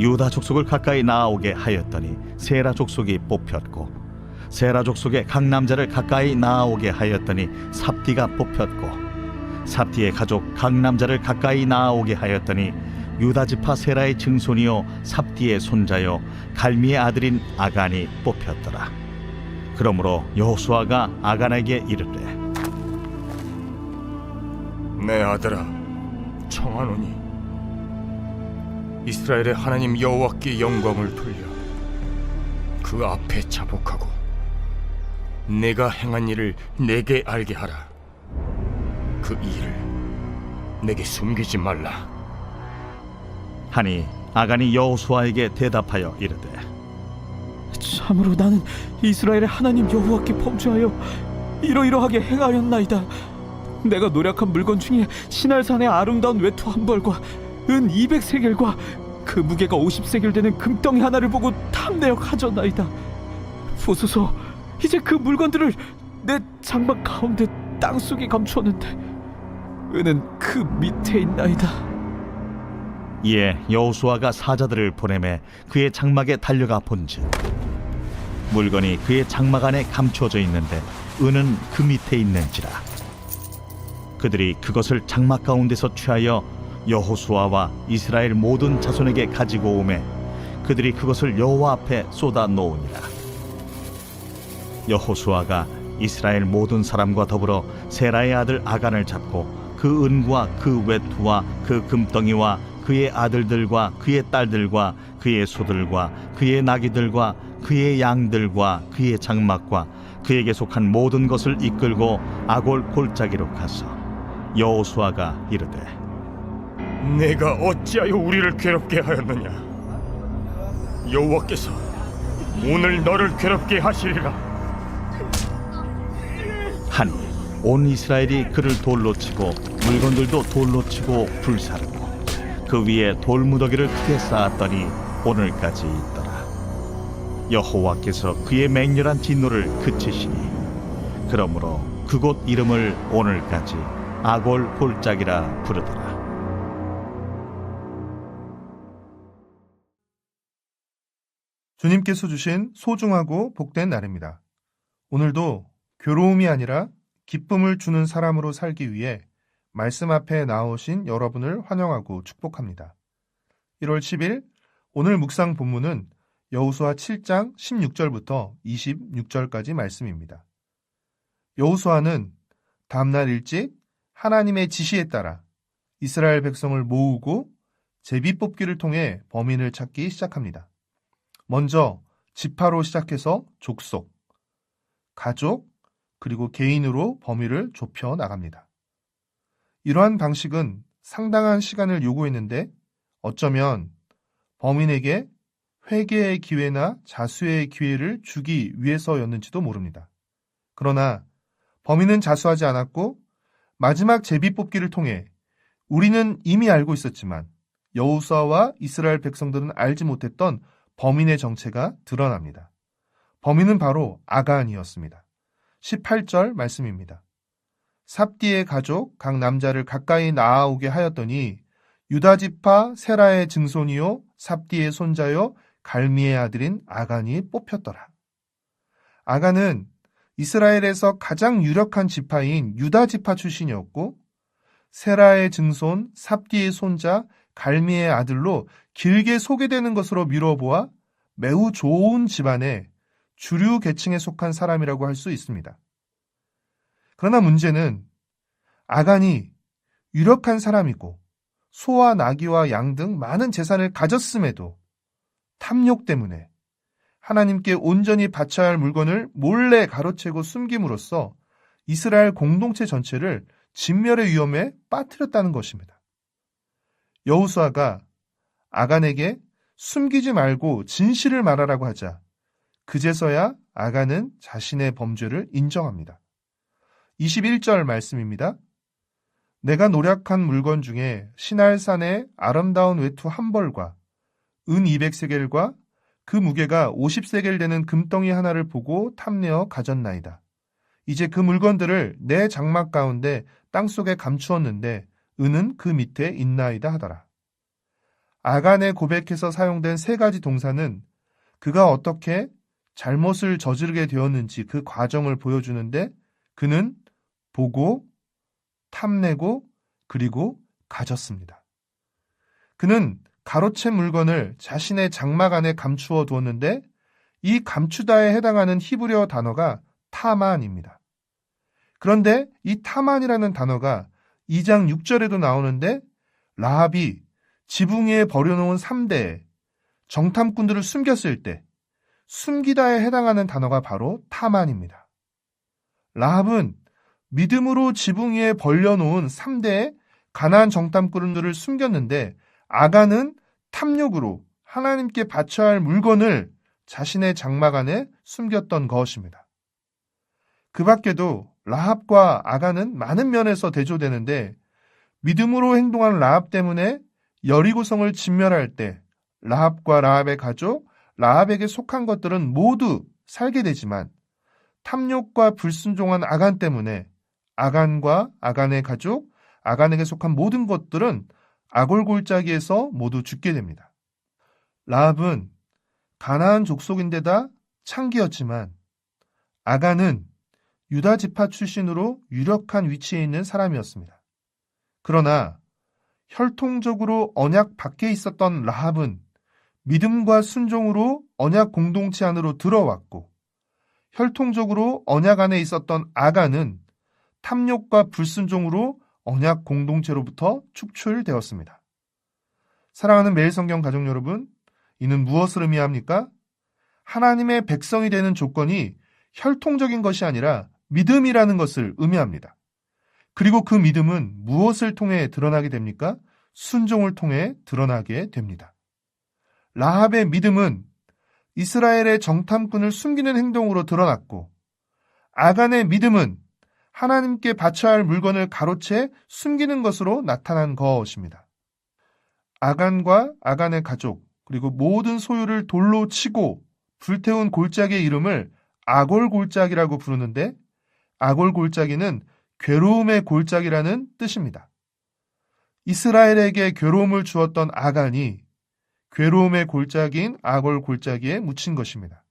유다 족속을 가까이 나아오게 하였더니 세라 족속이 뽑혔고, 세라 족속의 각 남자를 가까이 나아오게 하였더니 삽디가 뽑혔고, 삽디의 가족 각 남자를 가까이 나아오게 하였더니 유다 지파 세라의 증손이요 삽디의 손자요 갈미의 아들인 아간이 뽑혔더라. 그러므로 여호수아가 아간에게 이르되, 내 아들아, 청하노니 이스라엘의 하나님 여호와께 영광을 돌려 그 앞에 자복하고 내가 행한 일을 내게 알게 하라. 그 일을 내게 숨기지 말라 하니 아간이 여호수아에게 대답하여 이르되, 참으로 나는 이스라엘의 하나님 여호와께 범죄하여 이러이러하게 행하였나이다. 내가 노력한 물건 중에 시날산의 아름다운 외투 한 벌과 은 200세겔과 그 무게가 50세겔 되는 금덩이 하나를 보고 탐내어 가져나이다. 보소서, 이제 그 물건들을 내 장막 가운데 땅속에 감추었는데 은은 그 밑에 있나이다. 이에 여호수아가 사자들을 보내매 그의 장막에 달려가 본즉 물건이 그의 장막 안에 감추어져 있는데 은은 그 밑에 있는지라. 그들이 그것을 장막 가운데서 취하여 여호수아와 이스라엘 모든 자손에게 가지고 오매 그들이 그것을 여호와 앞에 쏟아 놓으니라. 여호수아가 이스라엘 모든 사람과 더불어 세라의 아들 아간을 잡고 그 은과 그 외투와 그 금덩이와 그의 아들들과 그의 딸들과 그의 소들과 그의 나귀들과 그의 양들과 그의 장막과 그에게 속한 모든 것을 이끌고 아골 골짜기로 가서 여호수아가 이르되, 내가 어찌하여 우리를 괴롭게 하였느냐? 여호와께서 오늘 너를 괴롭게 하시리라 하니 온 이스라엘이 그를 돌로 치고 물건들도 돌로 치고 불사르고 그 위에 돌무더기를 크게 쌓았더니 오늘까지 있더라. 여호와께서 그의 맹렬한 진노를 그치시니 그러므로 그곳 이름을 오늘까지 아골 골짜기라 부르더라. 주님께서 주신 소중하고 복된 날입니다. 오늘도 괴로움이 아니라 기쁨을 주는 사람으로 살기 위해 말씀 앞에 나오신 여러분을 환영하고 축복합니다. 1월 10일 오늘 묵상 본문은 여호수아 7장 16절부터 26절까지 말씀입니다. 여호수아는 다음날 일찍 하나님의 지시에 따라 이스라엘 백성을 모으고 제비뽑기를 통해 범인을 찾기 시작합니다. 먼저 지파로 시작해서 족속, 가족, 그리고 개인으로 범위를 좁혀 나갑니다. 이러한 방식은 상당한 시간을 요구했는데 어쩌면 범인에게 회개의 기회나 자수의 기회를 주기 위해서였는지도 모릅니다. 그러나 범인은 자수하지 않았고 마지막 제비뽑기를 통해 우리는 이미 알고 있었지만 여호수아와 이스라엘 백성들은 알지 못했던 범인의 정체가 드러납니다. 범인은 바로 아간이었습니다. 18절 말씀입니다. 삽디의 가족 각 남자를 가까이 나아오게 하였더니 유다 지파 세라의 증손이요 삽디의 손자요 갈미의 아들인 아간이 뽑혔더라. 아간은 이스라엘에서 가장 유력한 지파인 유다 지파 출신이었고 세라의 증손 삽디의 손자 갈미의 아들로 길게 소개되는 것으로 미뤄보아 매우 좋은 집안의 주류 계층에 속한 사람이라고 할 수 있습니다. 그러나 문제는 아간이 유력한 사람이고 소와 나귀와 양 등 많은 재산을 가졌음에도 탐욕 때문에 하나님께 온전히 바쳐야 할 물건을 몰래 가로채고 숨김으로써 이스라엘 공동체 전체를 진멸의 위험에 빠뜨렸다는 것입니다. 여호수아가 아간에게 숨기지 말고 진실을 말하라고 하자 그제서야 아간은 자신의 범죄를 인정합니다. 21절 말씀입니다. 내가 노력한 물건 중에 시날산의 아름다운 외투 한 벌과 은 200세겔과 그 무게가 50세겔 되는 금덩이 하나를 보고 탐내어 가졌나이다. 이제 그 물건들을 내 장막 가운데 땅속에 감추었는데 은은 그 밑에 있나이다 하더라. 아간의 고백에서 사용된 세 가지 동사는 그가 어떻게 잘못을 저지르게 되었는지 그 과정을 보여주는데 그는 보고, 탐내고, 그리고 가졌습니다. 그는 가로챈 물건을 자신의 장막 안에 감추어 두었는데 이 감추다에 해당하는 히브리어 단어가 타만입니다. 그런데 이 타만이라는 단어가 2장 6절에도 나오는데 라합이 지붕 위에 버려놓은 3대에 정탐꾼들을 숨겼을 때 숨기다에 해당하는 단어가 바로 타만입니다. 라합은 믿음으로 지붕 위에 벌려놓은 3대의 가나안 정탐꾼들을 숨겼는데 아간은 탐욕으로 하나님께 바쳐야 할 물건을 자신의 장막 안에 숨겼던 것입니다. 그 밖에도 라합과 아간은 많은 면에서 대조되는데 믿음으로 행동한 라합 때문에 여리고성을 진멸할 때 라합과 라합의 가족, 라합에게 속한 것들은 모두 살게 되지만 탐욕과 불순종한 아간 때문에 아간과 아간의 가족, 아간에게 속한 모든 것들은 아골골짜기에서 모두 죽게 됩니다. 라합은 가나안 족속인데다 창기였지만 아간은 유다 지파 출신으로 유력한 위치에 있는 사람이었습니다. 그러나 혈통적으로 언약 밖에 있었던 라합은 믿음과 순종으로 언약 공동체 안으로 들어왔고 혈통적으로 언약 안에 있었던 아간은 탐욕과 불순종으로 언약 공동체로부터 축출되었습니다. 사랑하는 매일성경 가족 여러분, 이는 무엇을 의미합니까? 하나님의 백성이 되는 조건이 혈통적인 것이 아니라 믿음이라는 것을 의미합니다. 그리고 그 믿음은 무엇을 통해 드러나게 됩니까? 순종을 통해 드러나게 됩니다. 라합의 믿음은 이스라엘의 정탐꾼을 숨기는 행동으로 드러났고 아간의 믿음은 하나님께 바쳐야 할 물건을 가로채 숨기는 것으로 나타난 것입니다. 아간과 아간의 가족 그리고 모든 소유를 돌로 치고 불태운 골짜기의 이름을 아골골짜기라고 부르는데 아골골짜기는 괴로움의 골짜기라는 뜻입니다. 이스라엘에게 괴로움을 주었던 아간이 괴로움의 골짜기인 아골골짜기에 묻힌 것입니다.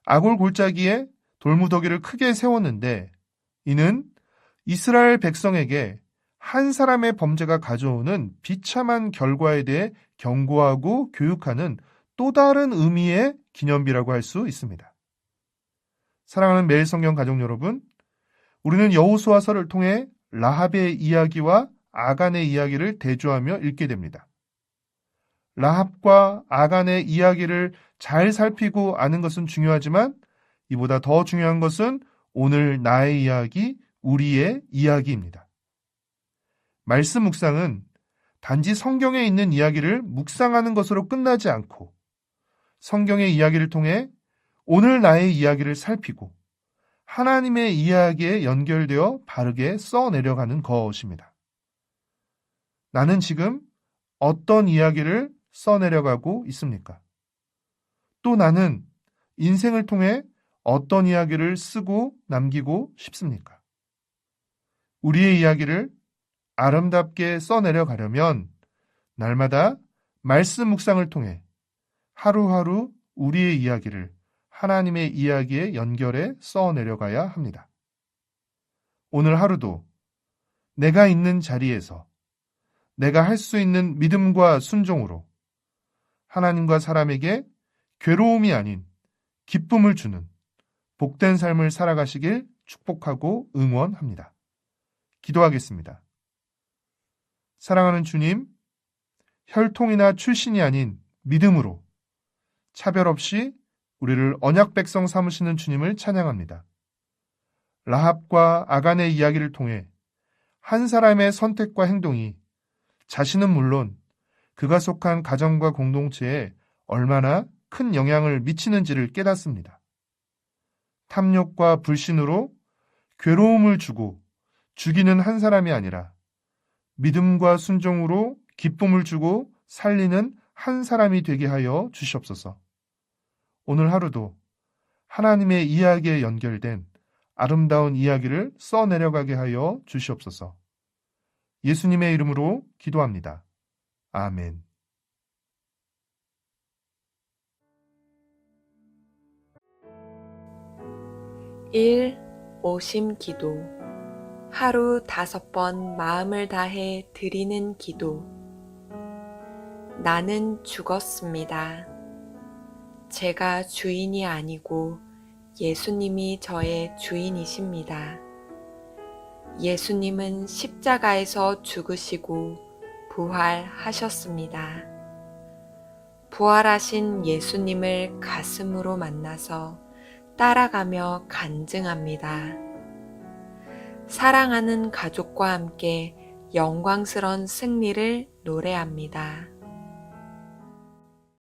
아골골짜기에 돌무더기를 크게 세웠는데 이는 이스라엘 백성에게 한 사람의 범죄가 가져오는 비참한 결과에 대해 경고하고 교육하는 또 다른 의미의 기념비라고 할 수 있습니다. 사랑하는 매일성경 가족 여러분, 우리는 여호수아서를 통해 라합의 이야기와 아간의 이야기를 대조하며 읽게 됩니다. 라합과 아간의 이야기를 잘 살피고 아는 것은 중요하지만 이보다 더 중요한 것은 오늘 나의 이야기, 우리의 이야기입니다. 말씀 묵상은 단지 성경에 있는 이야기를 묵상하는 것으로 끝나지 않고 성경의 이야기를 통해 오늘 나의 이야기를 살피고 하나님의 이야기에 연결되어 바르게 써내려가는 것입니다. 나는 지금 어떤 이야기를 써내려가고 있습니까? 또 나는 인생을 통해 어떤 이야기를 쓰고 남기고 싶습니까? 우리의 이야기를 아름답게 써내려가려면 날마다 말씀 묵상을 통해 하루하루 우리의 이야기를 하나님의 이야기에 연결해 써내려가야 합니다. 오늘 하루도 내가 있는 자리에서 내가 할 수 있는 믿음과 순종으로 하나님과 사람에게 괴로움이 아닌 기쁨을 주는 복된 삶을 살아가시길 축복하고 응원합니다. 기도하겠습니다. 사랑하는 주님, 혈통이나 출신이 아닌 믿음으로 차별 없이 우리를 언약 백성 삼으시는 주님을 찬양합니다. 라합과 아간의 이야기를 통해 한 사람의 선택과 행동이 자신은 물론 그가 속한 가정과 공동체에 얼마나 큰 영향을 미치는지를 깨닫습니다. 탐욕과 불신으로 괴로움을 주고 죽이는 한 사람이 아니라 믿음과 순종으로 기쁨을 주고 살리는 한 사람이 되게 하여 주시옵소서. 오늘 하루도 하나님의 이야기에 연결된 아름다운 이야기를 써내려가게 하여 주시옵소서. 예수님의 이름으로 기도합니다. 아멘. 1. 오심 기도. 하루 5번 마음을 다해 드리는 기도. 나는 죽었습니다. 제가 주인이 아니고 예수님이 저의 주인이십니다. 예수님은 십자가에서 죽으시고 부활하셨습니다. 부활하신 예수님을 가슴으로 만나서 따라가며 간증합니다. 사랑하는 가족과 함께 영광스런 승리를 노래합니다.